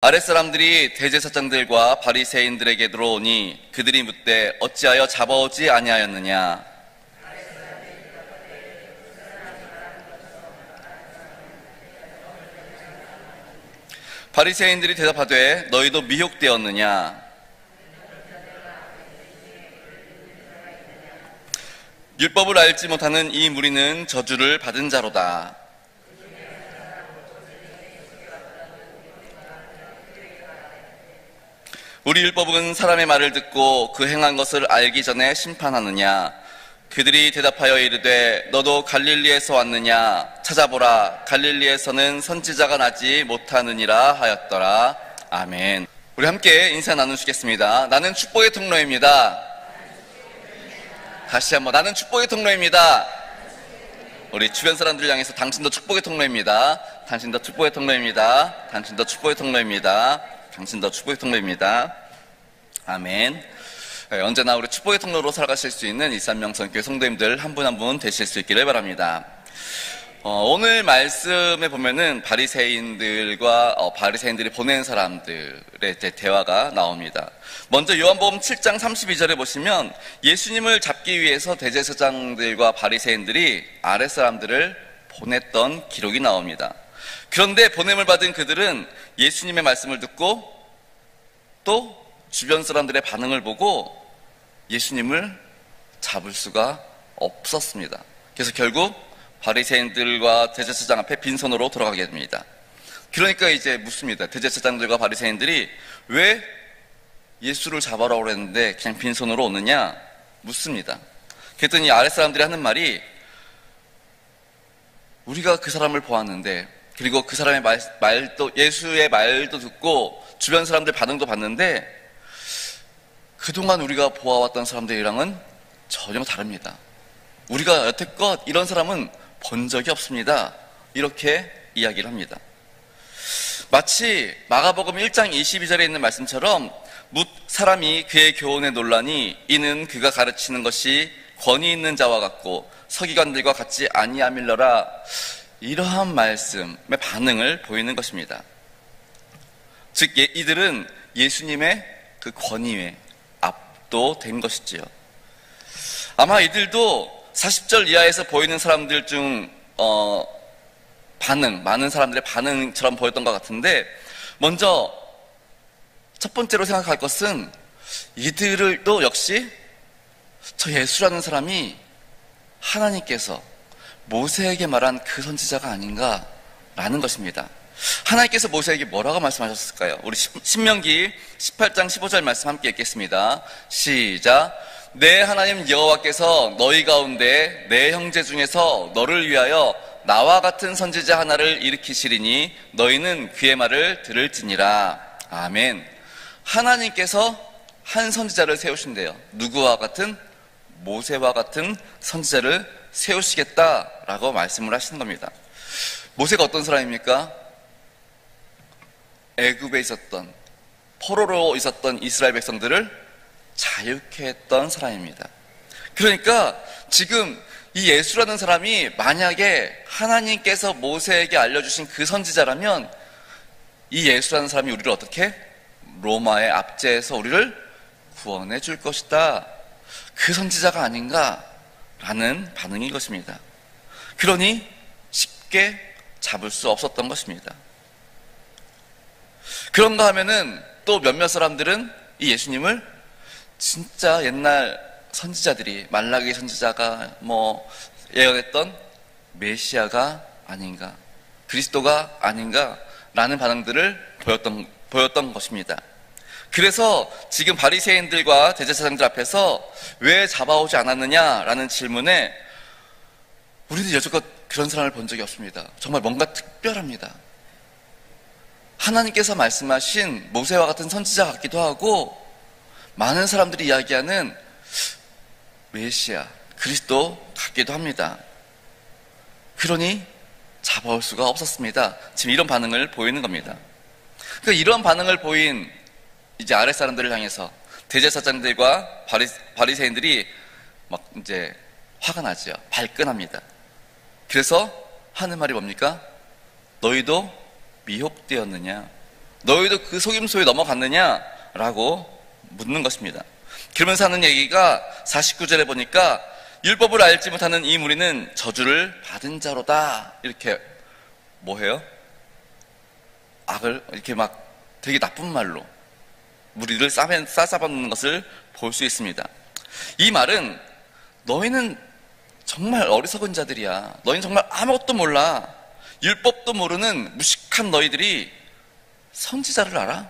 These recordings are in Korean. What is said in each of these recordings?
아랫사람들이 대제사장들과 바리새인들에게 들어오니 그들이 묻되 어찌하여 잡아오지 아니하였느냐. 바리새인들이 대답하되 너희도 미혹되었느냐. 율법을 알지 못하는 이 무리는 저주를 받은 자로다. 우리 율법은 사람의 말을 듣고 그 행한 것을 알기 전에 심판하느냐. 그들이 대답하여 이르되 너도 갈릴리에서 왔느냐. 찾아보라, 갈릴리에서는 선지자가 나지 못하느니라 하였더라. 아멘. 우리 함께 인사 나누시겠습니다. 나는 축복의 통로입니다. 다시 한번, 나는 축복의 통로입니다. 우리 주변 사람들을 향해서 당신도 축복의 통로입니다. 당신도 축복의 통로입니다. 당신도 축복의 통로입니다. 당신도 축복의 통로입니다. 아멘. 언제나 우리 축복의 통로로 살아가실 수 있는 일산명성교회 성도님들 한 분 한 분 되실 수 있기를 바랍니다. 오늘 말씀에 보면은 바리새인들이 보낸 사람들의 대화가 나옵니다. 먼저 요한복음 7장 32절에 보시면 예수님을 잡기 위해서 대제사장들과 바리새인들이 아랫사람들을 보냈던 기록이 나옵니다. 그런데 보냄을 받은 그들은 예수님의 말씀을 듣고 또 주변 사람들의 반응을 보고 예수님을 잡을 수가 없었습니다. 그래서 결국 바리새인들과 대제사장 앞에 빈손으로 돌아가게 됩니다. 그러니까 이제 묻습니다. 대제사장들과 바리새인들이 왜 예수를 잡아라고 그랬는데 그냥 빈손으로 오느냐 묻습니다. 그랬더니 아랫사람들이 하는 말이 우리가 그 사람을 보았는데 그리고 그 사람의 말도 예수의 말도 듣고 주변 사람들 반응도 봤는데 그동안 우리가 보아왔던 사람들이랑은 전혀 다릅니다. 우리가 여태껏 이런 사람은 본 적이 없습니다. 이렇게 이야기를 합니다. 마치 마가복음 1장 22절에 있는 말씀처럼 뭇 사람이 그의 교훈에 놀라니 이는 그가 가르치는 것이 권위 있는 자와 같고 서기관들과 같지 아니함일러라. 이러한 말씀의 반응을 보이는 것입니다. 즉 이들은 예수님의 그 권위에 압도된 것이지요. 아마 이들도 40절 이하에서 보이는 사람들 중 많은 사람들의 반응처럼 보였던 것 같은데, 먼저 첫 번째로 생각할 것은 이들도 역시 저 예수라는 사람이 하나님께서 모세에게 말한 그 선지자가 아닌가라는 것입니다. 하나님께서 모세에게 뭐라고 말씀하셨을까요? 우리 신명기 18장 15절 말씀 함께 읽겠습니다. 시작. 내 하나님 여호와께서 너희 가운데 내 형제 중에서 너를 위하여 나와 같은 선지자 하나를 일으키시리니 너희는 그의 말을 들을지니라. 아멘. 하나님께서 한 선지자를 세우신대요. 누구와 같은? 모세와 같은 선지자를 세우시겠다라고 말씀을 하시는 겁니다. 모세가 어떤 사람입니까? 애굽에 있었던, 포로로 있었던 이스라엘 백성들을 자유케 했던 사람입니다. 그러니까 지금 이 예수라는 사람이 만약에 하나님께서 모세에게 알려주신 그 선지자라면 이 예수라는 사람이 우리를 어떻게? 로마의 압제에서 우리를 구원해 줄 것이다. 그 선지자가 아닌가라는 반응인 것입니다. 그러니 쉽게 잡을 수 없었던 것입니다. 그런가 하면은 또 몇몇 사람들은 이 예수님을 진짜 옛날 선지자들이 말라기 선지자가 예언했던 메시아가 아닌가, 그리스도가 아닌가라는 반응들을 보였던 것입니다. 그래서 지금 바리새인들과 대제사장들 앞에서 왜 잡아오지 않았느냐라는 질문에 우리는 여태껏 그런 사람을 본 적이 없습니다. 정말 뭔가 특별합니다. 하나님께서 말씀하신 모세와 같은 선지자 같기도 하고 많은 사람들이 이야기하는 메시아, 그리스도 같기도 합니다. 그러니 잡아올 수가 없었습니다. 지금 이런 반응을 보이는 겁니다. 그러니까 이런 반응을 보인 이제 아랫사람들을 향해서 대제사장들과 바리새인들이 막 이제 화가 나죠. 발끈합니다. 그래서 하는 말이 뭡니까? 너희도 미혹되었느냐? 너희도 그 속임수에 넘어갔느냐라고 묻는 것입니다. 그러면서 하는 얘기가 49절에 보니까 율법을 알지 못하는 이 무리는 저주를 받은 자로다. 이렇게 뭐해요? 악을 이렇게 막 되게 나쁜 말로 무리를 싸잡아놓는 것을 볼 수 있습니다. 이 말은 너희는 정말 어리석은 자들이야. 너희는 정말 아무것도 몰라. 율법도 모르는 무식한 너희들이 선지자를 알아?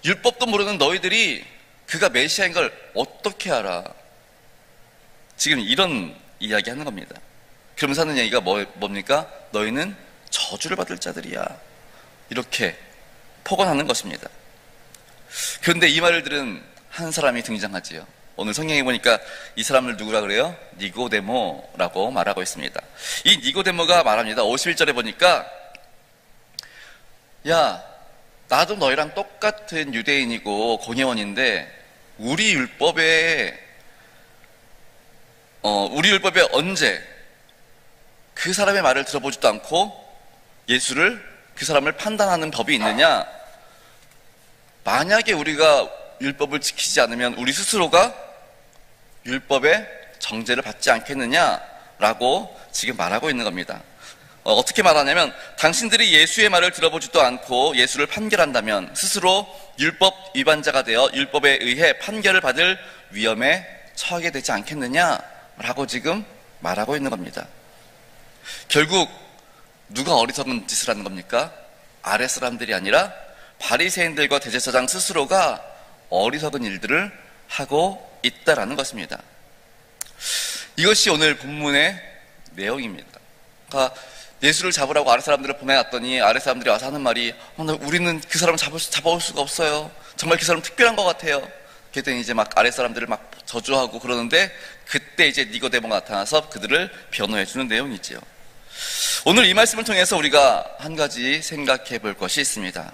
율법도 모르는 너희들이 그가 메시아인 걸 어떻게 알아? 지금 이런 이야기 하는 겁니다. 그러면서 하는 얘기가 뭡니까? 너희는 저주를 받을 자들이야. 이렇게 폭언하는 것입니다. 그런데 이 말을 들은 한 사람이 등장하지요. 오늘 성경에 보니까 이 사람을 누구라 그래요? 니고데모라고 말하고 있습니다. 이 니고데모가 말합니다. 51절에 보니까 야, 나도 너희랑 똑같은 유대인이고 공회원인데 우리 율법에 언제 그 사람의 말을 들어보지도 않고 예수를 그 사람을 판단하는 법이 있느냐? 만약에 우리가 율법을 지키지 않으면 우리 스스로가 율법의 정죄를 받지 않겠느냐라고 지금 말하고 있는 겁니다. 어떻게 말하냐면 당신들이 예수의 말을 들어보지도 않고 예수를 판결한다면 스스로 율법 위반자가 되어 율법에 의해 판결을 받을 위험에 처하게 되지 않겠느냐라고 지금 말하고 있는 겁니다. 결국 누가 어리석은 짓을 하는 겁니까? 아랫 사람들이 아니라 바리새인들과 대제사장 스스로가 어리석은 일들을 하고 있다라는 것입니다. 이것이 오늘 본문의 내용입니다. 그러니까 예수를 잡으라고 아랫 사람들을 보내놨더니 아랫 사람들이 와서 하는 말이 우리는 그 사람을 잡아올 수가 없어요. 정말 그 사람 특별한 것 같아요. 그랬더니 이제 막 아랫 사람들을 막 저주하고 그러는데 그때 이제 니고데모가 나타나서 그들을 변호해주는 내용이지요. 오늘 이 말씀을 통해서 우리가 한 가지 생각해 볼 것이 있습니다.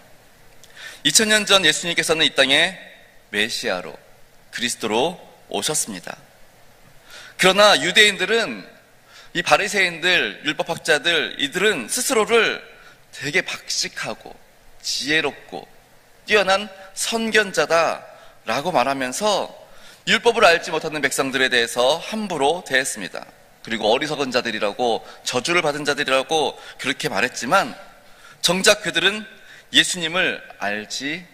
2000년 전 예수님께서는 이 땅에 메시아로 그리스도로 오셨습니다. 그러나 유대인들은 이 바리새인들, 율법학자들 이들은 스스로를 되게 박식하고 지혜롭고 뛰어난 선견자다라고 말하면서 율법을 알지 못하는 백성들에 대해서 함부로 대했습니다. 그리고 어리석은 자들이라고 저주를 받은 자들이라고 그렇게 말했지만 정작 그들은 예수님을 알지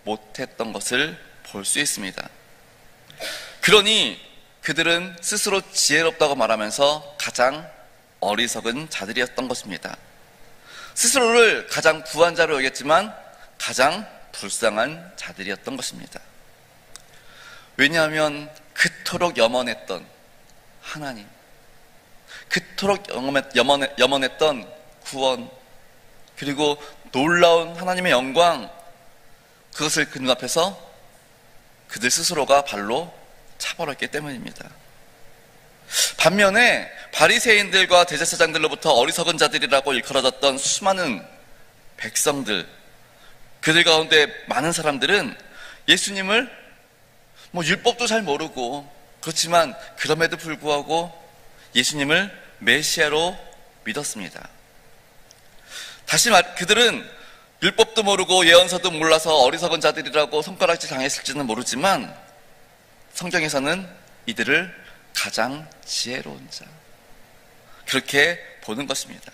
못했던 것을 볼 수 있습니다. 그러니 그들은 스스로 지혜롭다고 말하면서 가장 어리석은 자들이었던 것입니다. 스스로를 가장 부한 자로 여겼지만 가장 불쌍한 자들이었던 것입니다. 왜냐하면 그토록 염원했던 하나님, 그토록 염원했던 구원, 그리고 놀라운 하나님의 영광, 그것을 그 눈앞에서 그들 스스로가 발로 차버렸기 때문입니다. 반면에 바리새인들과 대제사장들로부터 어리석은 자들이라고 일컬어졌던 수많은 백성들, 그들 가운데 많은 사람들은 예수님을 율법도 잘 모르고 그렇지만 그럼에도 불구하고 예수님을 메시아로 믿었습니다. 다시 그들은 율법도 모르고 예언서도 몰라서 어리석은 자들이라고 손가락질 당했을지는 모르지만 성경에서는 이들을 가장 지혜로운 자, 그렇게 보는 것입니다.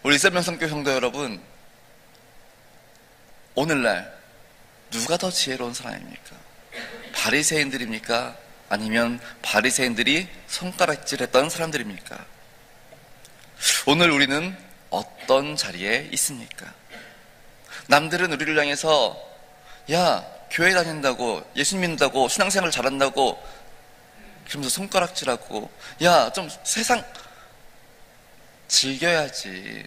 우리 이세명성교 성도 여러분, 오늘날 누가 더 지혜로운 사람입니까? 바리새인들입니까? 아니면 바리새인들이 손가락질했던 사람들입니까? 오늘 우리는 어떤 자리에 있습니까? 남들은 우리를 향해서 야, 교회 다닌다고, 예수 믿는다고, 신앙생활 잘한다고 그러면서 손가락질하고 야, 좀 세상 즐겨야지,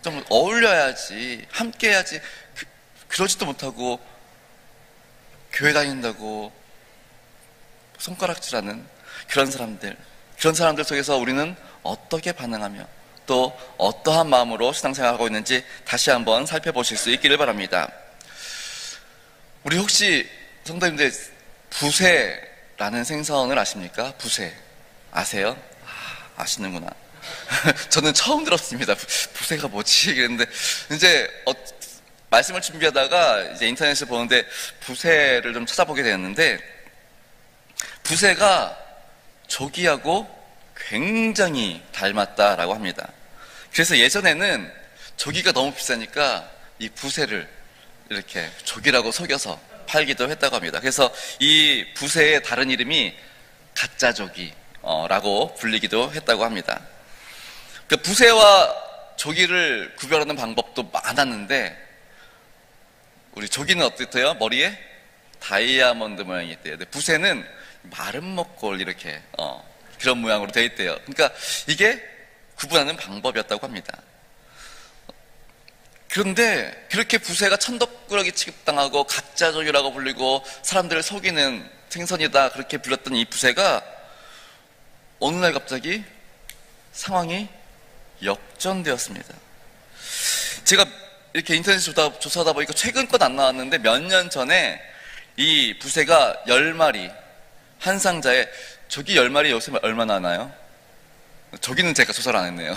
좀 어울려야지, 함께해야지, 그러지도 못하고 교회 다닌다고 손가락질하는 그런 사람들 속에서 우리는 어떻게 반응하며 또 어떠한 마음으로 신앙생활하고 있는지 다시 한번 살펴보실 수 있기를 바랍니다. 우리 혹시 성도님들 부세라는 생선을 아십니까? 부세 아세요? 아시는구나. 저는 처음 들었습니다. 부세가 뭐지? 그랬는데 이제 말씀을 준비하다가 이제 인터넷을 보는데 부세를 좀 찾아보게 되었는데, 부세가 조기하고 굉장히 닮았다라고 합니다. 그래서 예전에는 조기가 너무 비싸니까 이 부세를 이렇게 조기라고 속여서 팔기도 했다고 합니다. 그래서 이 부세의 다른 이름이 가짜조기라고 불리기도 했다고 합니다. 그 부세와 조기를 구별하는 방법도 많았는데, 우리 조기는 어떻대요? 머리에 다이아몬드 모양이 있대요. 근데 부세는 마른 목골 이렇게 그런 모양으로 되어 있대요. 그러니까 이게 구분하는 방법이었다고 합니다. 그런데 그렇게 부세가 천덕꾸러기 취급당하고 가짜조기라고 불리고 사람들을 속이는 생선이다 그렇게 불렸던 이 부세가 어느 날 갑자기 상황이 역전되었습니다. 제가 이렇게 인터넷에 조사하다 보니까 최근 건 안 나왔는데 몇 년 전에 이 부세가 10마리 한 상자에, 조기 10마리 요새 얼마나 하나요? 조기는 제가 조사를 안 했네요.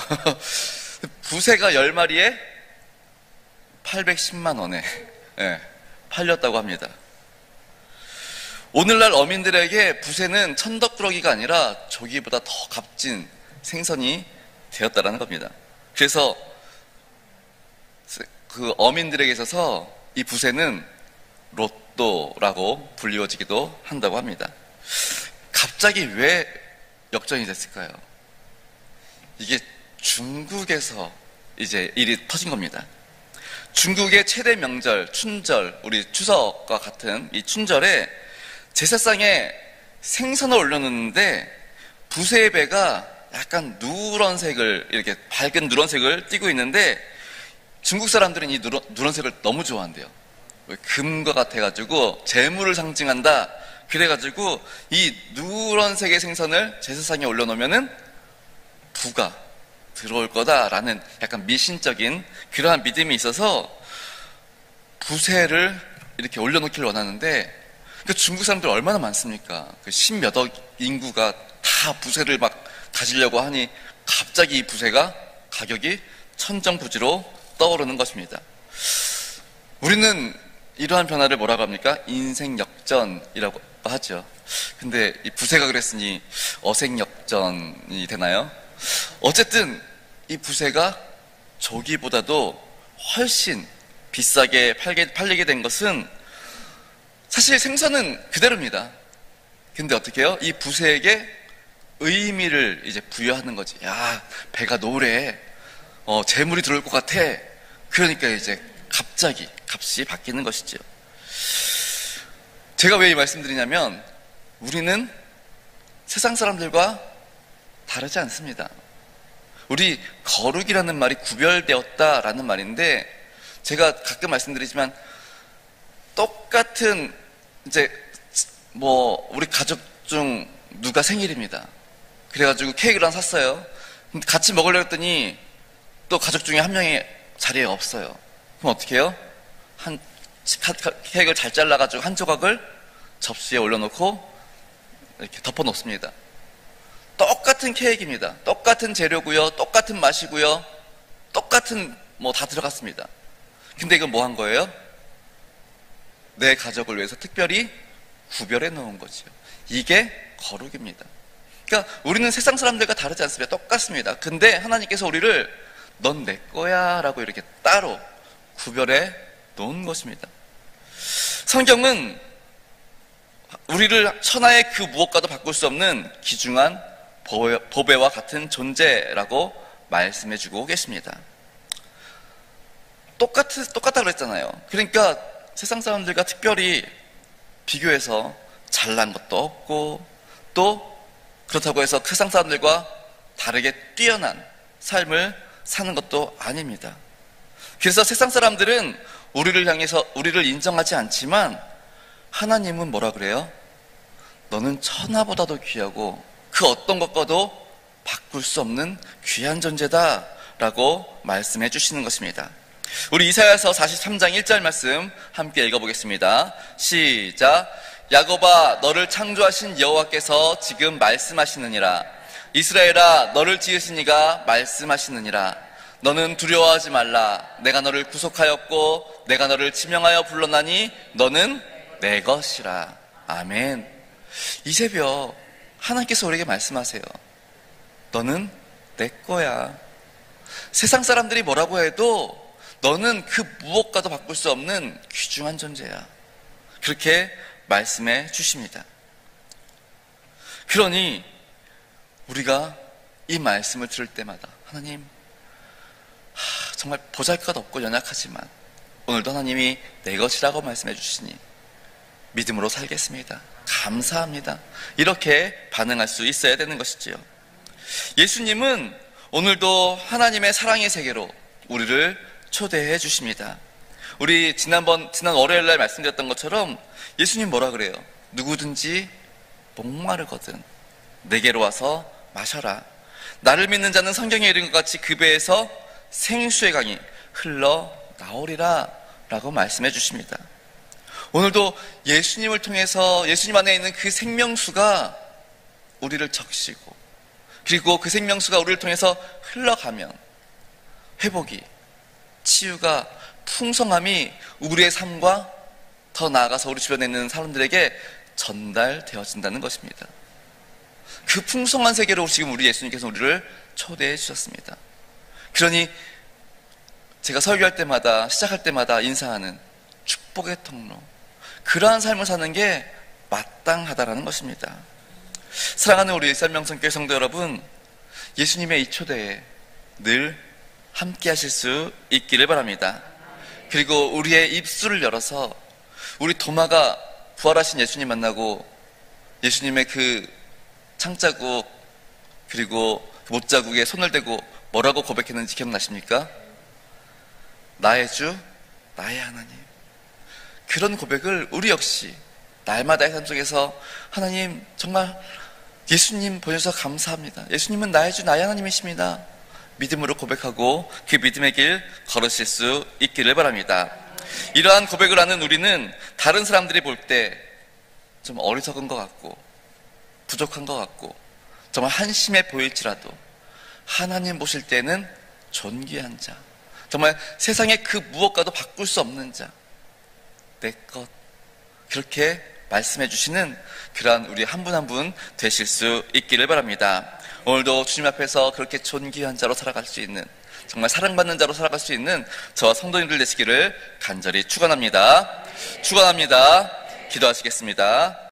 부세가 10마리에 810만 원에 팔렸다고 합니다. 오늘날 어민들에게 부세는 천덕꾸러기가 아니라 조기보다 더 값진 생선이 되었다라는 겁니다. 그래서 그 어민들에게 있어서 이 부세는 로또라고 불리워지기도 한다고 합니다. 갑자기 왜 역전이 됐을까요? 이게 중국에서 이제 일이 터진 겁니다. 중국의 최대 명절, 춘절, 우리 추석과 같은 이 춘절에 제사상에 생선을 올려놓는데 부세의 배가 약간 누런색을, 이렇게 밝은 누런색을 띠고 있는데 중국 사람들은 이 누런색을 너무 좋아한대요. 금과 같아가지고 재물을 상징한다. 그래가지고 이 누런색의 생선을 제사상에 올려놓으면은 부가 들어올 거다라는 약간 미신적인 그러한 믿음이 있어서 부세를 이렇게 올려놓기를 원하는데, 그 중국 사람들 얼마나 많습니까? 그 10몇억 인구가 다 부세를 막 가지려고 하니 갑자기 이 부세가 가격이 천정부지로 떠오르는 것입니다. 우리는 이러한 변화를 뭐라고 합니까? 인생 역전이라고 하죠. 근데 이 부세가 그랬으니 어생 역전이 되나요? 어쨌든 이 부세가 조기보다도 훨씬 비싸게 팔리게 된 것은, 사실 생선은 그대로입니다. 근데 어떻게 해요? 이 부세에게 의미를 이제 부여하는 거지. 야, 배가 노래, 재물이 들어올 것 같아. 그러니까 이제 갑자기 값이 바뀌는 것이죠. 제가 왜 이 말씀드리냐면, 우리는 세상 사람들과 다르지 않습니다. 우리 거룩이라는 말이 구별되었다라는 말인데, 제가 가끔 말씀드리지만 똑같은 이제 우리 가족 중 누가 생일입니다. 그래가지고 케이크를 하나 샀어요. 같이 먹으려고 했더니 또 가족 중에 한 명이 자리에 없어요. 그럼 어떻게 해요? 케이크를 잘 잘라가지고 한 조각을 접시에 올려놓고 이렇게 덮어 놓습니다. 똑같은 케이크입니다. 똑같은 재료고요, 똑같은 맛이고요, 똑같은 다 들어갔습니다. 근데 이건 뭐 한 거예요? 내 가족을 위해서 특별히 구별해 놓은 거죠. 이게 거룩입니다. 그러니까 우리는 세상 사람들과 다르지 않습니다. 똑같습니다. 근데 하나님께서 우리를 넌 내 거야 라고 이렇게 따로 구별해 놓은 것입니다. 성경은 우리를 천하의 그 무엇과도 바꿀 수 없는 귀중한 보배와 같은 존재라고 말씀해 주고 계십니다. 똑같다 그랬잖아요. 그러니까 세상 사람들과 특별히 비교해서 잘난 것도 없고, 또 그렇다고 해서 세상 사람들과 다르게 뛰어난 삶을 사는 것도 아닙니다. 그래서 세상 사람들은 우리를 향해서 우리를 인정하지 않지만, 하나님은 뭐라 그래요? 너는 천하보다도 귀하고 그 어떤 것과도 바꿀 수 없는 귀한 존재다 라고 말씀해 주시는 것입니다. 우리 이사야서 43장 1절 말씀 함께 읽어보겠습니다. 시작. 야곱아, 너를 창조하신 여호와께서 지금 말씀하시느니라. 이스라엘아, 너를 지으신 이가 말씀하시느니라. 너는 두려워하지 말라. 내가 너를 구속하였고 내가 너를 지명하여 불렀나니 너는 내 것이라. 아멘. 이 새벽 하나님께서 우리에게 말씀하세요. 너는 내 거야. 세상 사람들이 뭐라고 해도 너는 그 무엇과도 바꿀 수 없는 귀중한 존재야. 그렇게 말씀해 주십니다. 그러니 우리가 이 말씀을 들을 때마다 하나님, 정말 보잘것없고 연약하지만 오늘도 하나님이 내 것이라고 말씀해 주시니 믿음으로 살겠습니다. 감사합니다. 이렇게 반응할 수 있어야 되는 것이지요. 예수님은 오늘도 하나님의 사랑의 세계로 우리를 초대해 주십니다. 우리 지난 월요일 날 말씀드렸던 것처럼 예수님 뭐라 그래요? 누구든지 목마르거든 내게로 와서 마셔라. 나를 믿는 자는 성경에 이른 것 같이 그 배에서 생수의 강이 흘러나오리라 라고 말씀해 주십니다. 오늘도 예수님을 통해서 예수님 안에 있는 그 생명수가 우리를 적시고 그리고 그 생명수가 우리를 통해서 흘러가면 회복이, 치유가, 풍성함이 우리의 삶과 더 나아가서 우리 주변에 있는 사람들에게 전달되어진다는 것입니다. 그 풍성한 세계로 지금 우리 예수님께서 우리를 초대해 주셨습니다. 그러니 제가 설교할 때마다, 시작할 때마다 인사하는 축복의 통로, 그러한 삶을 사는 게 마땅하다라는 것입니다. 사랑하는 우리 쌀명성교회 성도 여러분, 예수님의 이 초대에 늘 함께 하실 수 있기를 바랍니다. 그리고 우리의 입술을 열어서 우리 도마가 부활하신 예수님 만나고 예수님의 그 창자국 그리고 그 못자국에 손을 대고 뭐라고 고백했는지 기억나십니까? 나의 주, 나의 하나님. 그런 고백을 우리 역시 날마다의 삶 속에서 하나님 정말 예수님 보내주셔서 감사합니다. 예수님은 나의 주, 나의 하나님이십니다. 믿음으로 고백하고 그 믿음의 길 걸으실 수 있기를 바랍니다. 이러한 고백을 하는 우리는 다른 사람들이 볼 때 좀 어리석은 것 같고 부족한 것 같고 정말 한심해 보일지라도 하나님 보실 때는 존귀한 자, 정말 세상의 그 무엇과도 바꿀 수 없는 자, 내 것, 그렇게 말씀해 주시는 그러한 우리 한 분 한 분 되실 수 있기를 바랍니다. 오늘도 주님 앞에서 그렇게 존귀한 자로 살아갈 수 있는, 정말 사랑받는 자로 살아갈 수 있는 저와 성도님들 되시기를 간절히 축원합니다. 기도하시겠습니다.